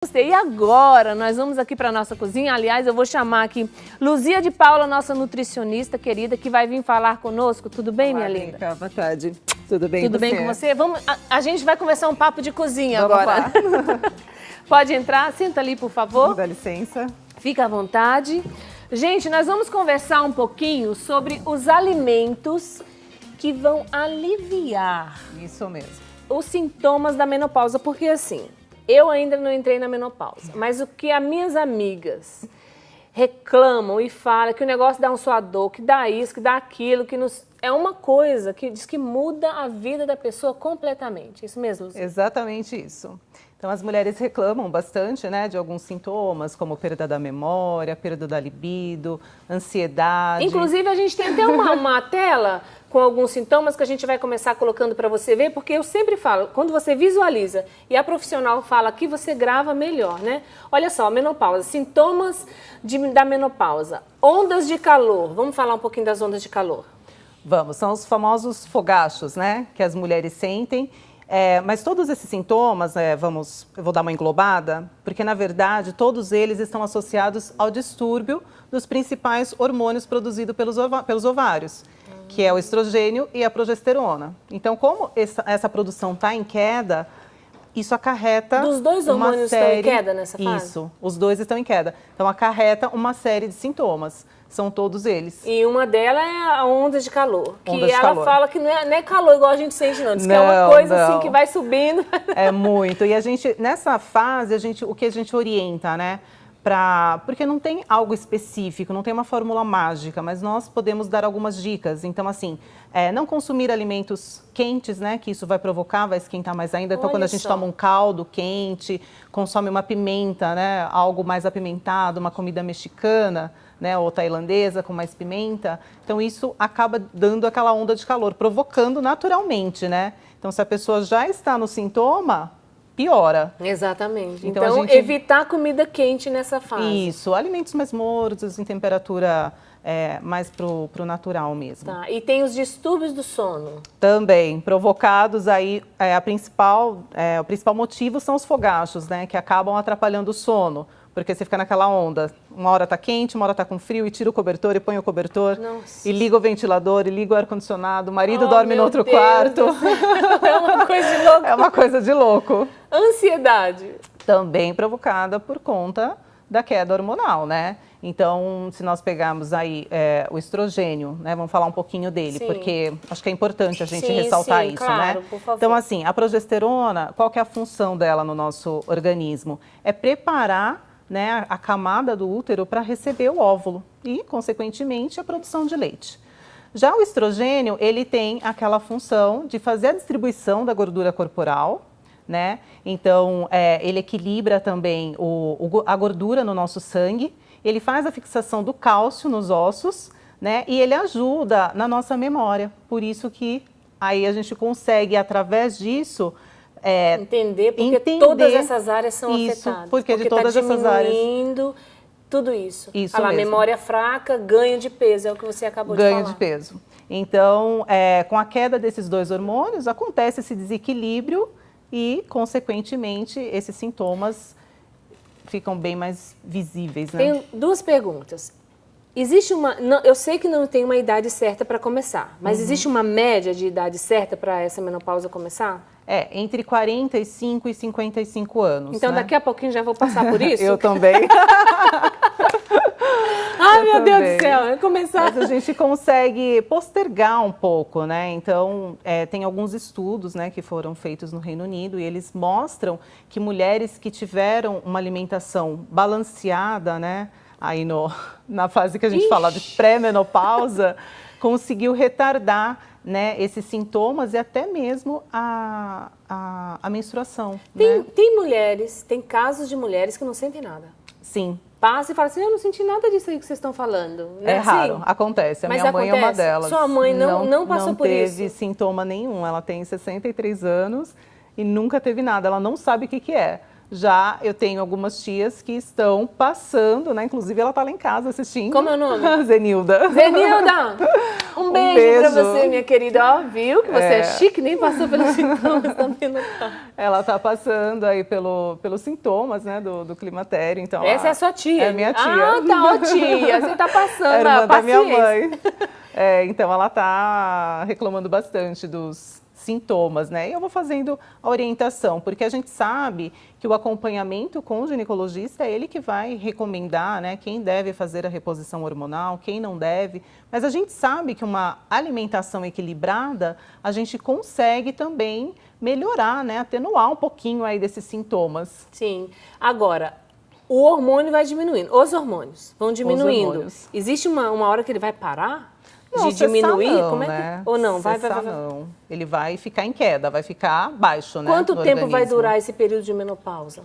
E agora nós vamos aqui para a nossa cozinha. Aliás, eu vou chamar aqui Luzia de Paula, nossa nutricionista querida, que vai vir falar conosco. Tudo bem, Olá, minha linda? Boa tarde. Tudo bem Tudo bem com você? Vamos, a gente vai conversar um papo de cozinha Vamos agora. lá. Pode entrar, senta ali, por favor. Dá licença. Fica à vontade. Gente, nós vamos conversar um pouquinho sobre os alimentos que vão aliviar Isso mesmo. os sintomas da menopausa, porque assim, eu ainda não entrei na menopausa, mas o que as minhas amigas reclamam e falam que o negócio dá um suador, que dá isso, que dá aquilo, que nos... é uma coisa que diz que muda a vida da pessoa completamente. Isso mesmo, Luzia? Exatamente isso. Então, as mulheres reclamam bastante, né, de alguns sintomas, como perda da memória, perda da libido, ansiedade. Inclusive, a gente tem até uma tela com alguns sintomas que a gente vai começar colocando para você ver, porque eu sempre falo, quando você visualiza e a profissional fala aqui, você grava melhor, né? Olha só, a menopausa, sintomas da menopausa, ondas de calor. Vamos falar um pouquinho das ondas de calor. Vamos, são os famosos fogachos, né, que as mulheres sentem. Mas todos esses sintomas, eu vou dar uma englobada, porque na verdade todos eles estão associados ao distúrbio dos principais hormônios produzidos pelos ovários, que é o estrogênio e a progesterona. Então, como essa produção está em queda, isso acarreta Dos dois hormônios estão em queda nessa fase? Isso, os dois estão em queda. Então, acarreta uma série de sintomas. São todos eles. E uma delas é a onda de calor. Que Onda de ela calor. Fala que não é calor igual a gente sente, não. Diz que é uma coisa assim que vai subindo. É muito. E a gente, nessa fase, o que a gente orienta, né? Porque não tem algo específico, não tem uma fórmula mágica, mas nós podemos dar algumas dicas. Então, assim, não consumir alimentos quentes, né? Que isso vai provocar, vai esquentar mais ainda. Então, quando a gente toma um caldo quente, consome uma pimenta, né? Algo mais apimentado, uma comida mexicana, né, ou tailandesa com mais pimenta, então isso acaba dando aquela onda de calor, provocando naturalmente, né? Então, se a pessoa já está no sintoma, piora. Exatamente. Então, Então evitar comida quente nessa fase. Isso, alimentos mais mornos, em temperatura mais pro natural mesmo. Tá. E tem os distúrbios do sono. Também, provocados aí, o principal motivo são os fogachos, né, que acabam atrapalhando o sono. Porque você fica naquela onda, uma hora tá quente, uma hora tá com frio, e tira o cobertor e põe o cobertor, Nossa. e liga o ventilador, e liga o ar-condicionado, o marido dorme no outro quarto. É uma coisa de louco. É uma coisa de louco. Ansiedade. Também provocada por conta da queda hormonal, né? Então, se nós pegarmos aí o estrogênio, né? Vamos falar um pouquinho dele, Sim. porque acho que é importante a gente Sim, ressaltar isso, claro, né? por favor. Então, assim, a progesterona, qual que é a função dela no nosso organismo? É preparar, né, a camada do útero para receber o óvulo e, consequentemente, a produção de leite. Já o estrogênio, ele tem aquela função de fazer a distribuição da gordura corporal, né? Então, ele equilibra também a gordura no nosso sangue, ele faz a fixação do cálcio nos ossos, né? E ele ajuda na nossa memória. Por isso que aí a gente consegue, através disso, entender todas essas áreas são isso, afetadas. Porque de todas essas áreas. Diminuindo tudo isso. Isso Olha lá, mesmo. memória fraca, ganho de peso, é o que você acabou de falar. Ganho de peso. Então, com a queda desses dois hormônios, acontece esse desequilíbrio e, consequentemente, esses sintomas ficam bem mais visíveis, né? Tenho duas perguntas. Existe eu sei que não tem uma idade certa para começar, mas existe uma média de idade certa para essa menopausa começar? Entre 45 e 55 anos. Então, né? daqui a pouquinho já vou passar por isso? Eu também. Ai, meu Deus do céu, vai começar. Mas a gente consegue postergar um pouco, né? Então, tem alguns estudos, né, que foram feitos no Reino Unido e eles mostram que mulheres que tiveram uma alimentação balanceada, né, aí na fase que a gente fala de pré-menopausa, conseguiu retardar, né, esses sintomas e até mesmo a menstruação. Tem casos de mulheres que não sentem nada. Sim. Passa e fala assim, eu não senti nada disso aí que vocês estão falando. Não É raro, assim? acontece. Mas minha mãe é uma acontece? delas. Sua mãe não passou por isso? Não teve sintoma nenhum. Ela tem 63 anos e nunca teve nada. Ela não sabe o que é. Já eu tenho algumas tias que estão passando, né? Inclusive ela está lá em casa assistindo. Como é o nome? Zenilda. Zenilda! Um beijo pra você, minha querida. Ó, viu que você é chique, nem passou pelos sintomas também não tá. Ela está passando aí pelos sintomas, né, do climatério. Então, essa é a sua tia? É minha tia. Ah, tá, ó tia. Você tá passando, irmã da minha paciência. mãe. Então ela está reclamando bastante dos sintomas, né? E eu vou fazendo a orientação, porque a gente sabe que o acompanhamento com o ginecologista é ele que vai recomendar, né, quem deve fazer a reposição hormonal, quem não deve. Mas a gente sabe que uma alimentação equilibrada, a gente consegue também melhorar, né, atenuar um pouquinho aí desses sintomas. Sim. Agora, o hormônio vai diminuindo, os hormônios vão diminuindo. Hormônios. Existe uma hora que ele vai parar? Não, de diminuir? Não, como é que... né? Ou não? Vai. Não. Ele vai ficar em queda, vai ficar baixo, né? Quanto tempo vai organismo. durar esse período de menopausa?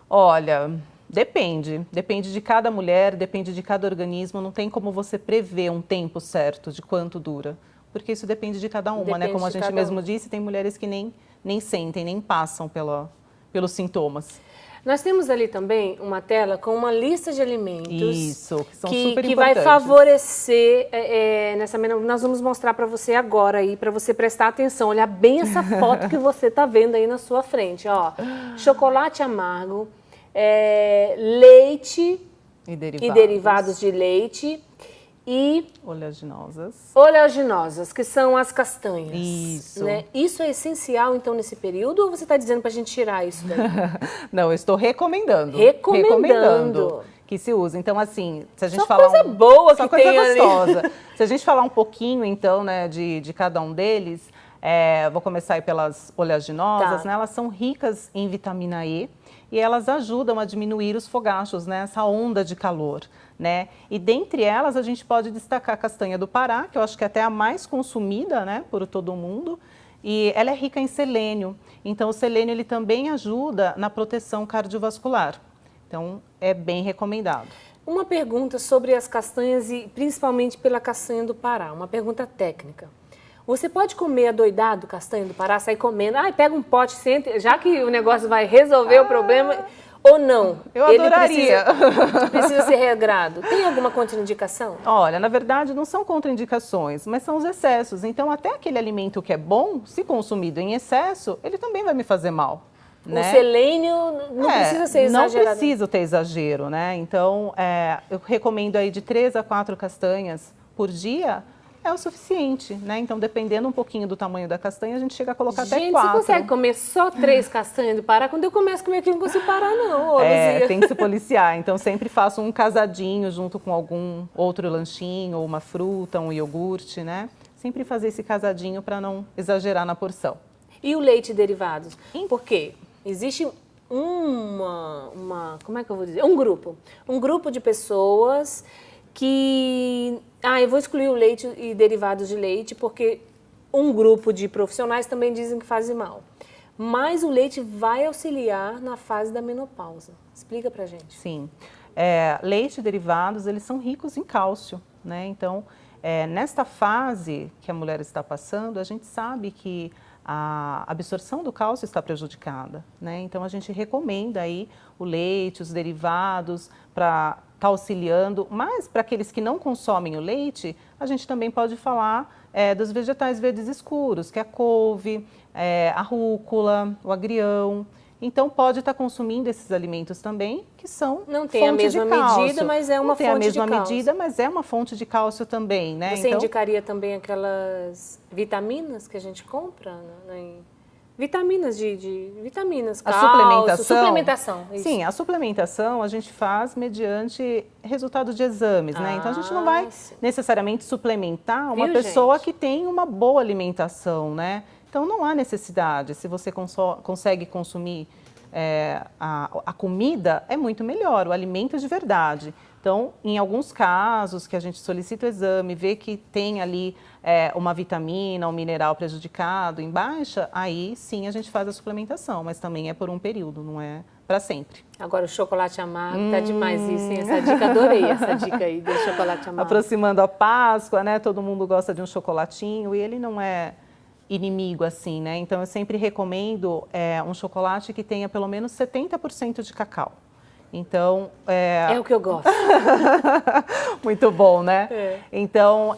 Olha, depende. Depende de cada mulher, depende de cada organismo. Não tem como você prever um tempo certo de quanto dura. Porque isso depende de cada uma, né? Como a gente mesmo disse, tem mulheres que nem sentem, nem passam pelos sintomas. Nós temos ali também uma tela com uma lista de alimentos. Isso, que são super importantes. Que vai favorecer nessa menopausa. Nós vamos mostrar para você agora aí, para você prestar atenção, olhar bem essa foto que você está vendo aí na sua frente. Ó, chocolate amargo, leite e derivados de leite e oleaginosas, que são as castanhas. Isso. Né? Isso é essencial, então, nesse período, ou você está dizendo para a gente tirar isso daí? Não, eu estou recomendando. Recomendando. Que se use. Então, assim, se a gente só falar... coisa boa que tem ali. Gostosa. Se a gente falar um pouquinho, então, né, de cada um deles, vou começar aí pelas oleaginosas, né? Elas são ricas em vitamina E e elas ajudam a diminuir os fogachos, né? Essa onda de calor, né? E dentre elas a gente pode destacar a castanha do Pará, que eu acho que é até a mais consumida, né, por todo mundo, e ela é rica em selênio. Então o selênio ele também ajuda na proteção cardiovascular. Então é bem recomendado. Uma pergunta sobre as castanhas e principalmente pela castanha do Pará, uma pergunta técnica. Você pode comer adoidado castanha do Pará, sair comendo, pega um pote, senta, já que o negócio vai resolver o problema, ou não? Eu adoraria. Precisa ser regrado. Tem alguma contraindicação? Olha, na verdade não são contraindicações, mas são os excessos. Então até aquele alimento que é bom, se consumido em excesso, ele também vai me fazer mal. Né? O selênio não precisa ser exagerado. Não precisa ter exagero, né? Então, eu recomendo aí de 3 a 4 castanhas por dia, é o suficiente, né? Então, dependendo um pouquinho do tamanho da castanha, a gente chega a colocar até 4. Gente, você consegue comer só 3 castanhas do Pará? Quando eu começo a comer aqui, não consigo parar, não. Tem que se policiar. Então, sempre faço um casadinho junto com algum outro lanchinho, ou uma fruta, um iogurte, né? Sempre fazer esse casadinho para não exagerar na porção. E o leite e derivados? Por quê? Existe como é que eu vou dizer? Um grupo de pessoas que... eu vou excluir o leite e derivados de leite, porque um grupo de profissionais também dizem que fazem mal. Mas o leite vai auxiliar na fase da menopausa. Explica pra gente. Sim. Leite e derivados, eles são ricos em cálcio, né? Então, nesta fase que a mulher está passando, a gente sabe que a absorção do cálcio está prejudicada, né? Então a gente recomenda aí o leite, os derivados para estar auxiliando, mas para aqueles que não consomem o leite, a gente também pode falar dos vegetais verdes escuros, que é a couve, a rúcula, o agrião. Então pode estar consumindo esses alimentos também, que são não tem a mesma medida, mas é uma fonte de cálcio. Não tem a mesma medida, mas é uma fonte de cálcio também, né? Você indicaria também aquelas vitaminas que a gente compra, né? Vitaminas vitaminas, cálcio, suplementação. Isso. Sim, a suplementação a gente faz mediante resultado de exames, né? Então a gente não vai necessariamente suplementar uma pessoa que tem uma boa alimentação, né? Então não há necessidade. Se você consegue consumir a comida, é muito melhor, o alimento de verdade. Então, em alguns casos que a gente solicita o exame, vê que tem ali uma vitamina, um mineral prejudicado em baixa, aí sim a gente faz a suplementação, mas também é por um período, não é para sempre. Agora o chocolate amargo, tá demais isso, hein? Essa dica, adorei essa dica aí do chocolate amargo. Aproximando a Páscoa, né? Todo mundo gosta de um chocolatinho e ele não é inimigo, assim, né? Então, eu sempre recomendo um chocolate que tenha pelo menos 70% de cacau. Então, é o que eu gosto. Muito bom, né? É. Então,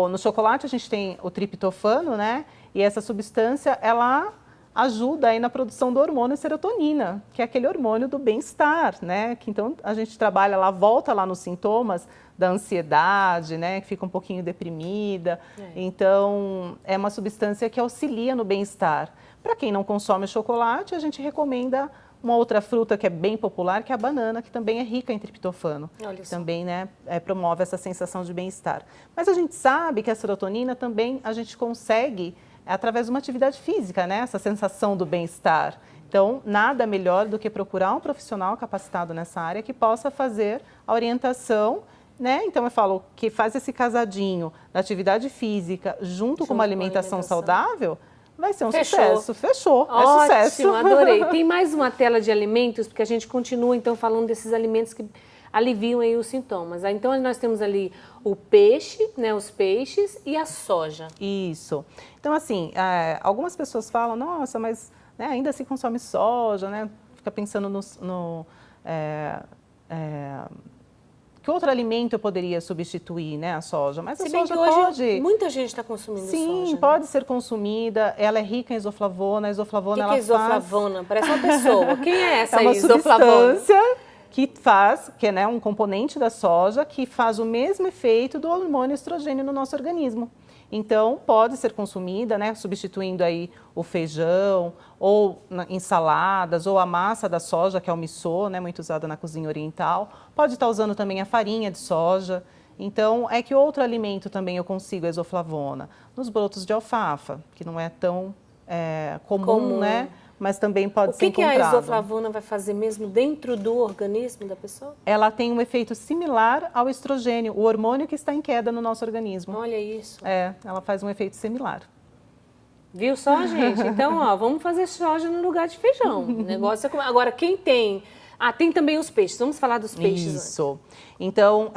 no chocolate a gente tem o triptofano, né? E essa substância, ela ajuda aí na produção do hormônio serotonina, que é aquele hormônio do bem-estar, né? Que então a gente trabalha lá, volta lá nos sintomas da ansiedade, né? Que fica um pouquinho deprimida. Então, é uma substância que auxilia no bem-estar. Para quem não consome chocolate, a gente recomenda uma outra fruta que é bem popular, que é a banana, que também é rica em triptofano. Olha só. Também, né, promove essa sensação de bem-estar. Mas a gente sabe que a serotonina também a gente consegue através de uma atividade física, né, essa sensação do bem-estar. Então, nada melhor do que procurar um profissional capacitado nessa área que possa fazer a orientação, né? Então, eu falo que faz esse casadinho da atividade física junto com uma alimentação saudável, vai ser um sucesso. Fechou. Ótimo, é sucesso. Adorei. Tem mais uma tela de alimentos, porque a gente continua, então, falando desses alimentos que aliviam aí os sintomas. Então, nós temos ali o peixe, né, os peixes e a soja. Isso. Então, assim, algumas pessoas falam, nossa, mas né, ainda se consome soja, né? Fica pensando que outro alimento eu poderia substituir, né, a soja? Mas a soja pode... Muita gente está consumindo soja. Sim, pode ser consumida. Ela é rica em isoflavona. A isoflavona, o que é isoflavona? Parece uma pessoa. Quem é essa aí, isoflavona? É uma substância que é, né, um componente da soja que faz o mesmo efeito do hormônio estrogênio no nosso organismo. Então, pode ser consumida, né, substituindo aí o feijão, ou em saladas, ou a massa da soja, que é o missô, né, muito usada na cozinha oriental. Pode estar usando também a farinha de soja. Então, que outro alimento também eu consigo a isoflavona? Nos brotos de alfafa, que não é tão comum, né? Mas também pode ser encontrado. O que a isoflavona vai fazer mesmo dentro do organismo da pessoa? Ela tem um efeito similar ao estrogênio, o hormônio que está em queda no nosso organismo. Olha isso. Ela faz um efeito similar. Viu só, gente? Então, vamos fazer soja no lugar de feijão. O negócio é... Agora, quem tem... tem também os peixes. Vamos falar dos peixes Isso. Antes. Então,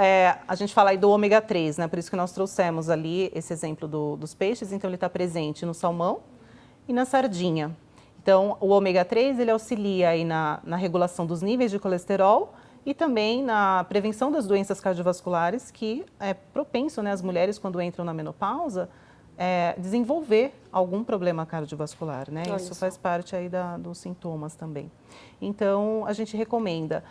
a gente fala aí do ômega 3, né? Por isso que nós trouxemos ali esse exemplo dos peixes. Então, ele está presente no salmão e na sardinha. Então, o ômega 3, ele auxilia aí na regulação dos níveis de colesterol e também na prevenção das doenças cardiovasculares, que é propenso, né, as mulheres, quando entram na menopausa, desenvolver algum problema cardiovascular, né? Isso faz parte aí dos sintomas também. Então, a gente recomenda.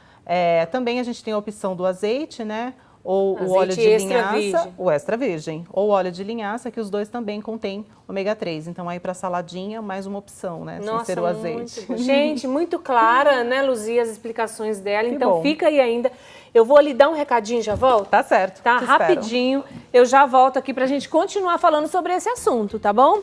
Também a gente tem a opção do azeite, né? Ou o óleo de linhaça, o extra virgem, ou o óleo de linhaça, que os dois também contêm ômega 3. Então, aí para saladinha, mais uma opção, né? Nossa, sem ser o azeite. Muito gente, muito clara, né, Luzia, as explicações dela. Então, fica aí ainda. Eu vou lhe dar um recadinho e já volto? Tá certo. Tá, rapidinho. Eu já volto aqui pra gente continuar falando sobre esse assunto, tá bom?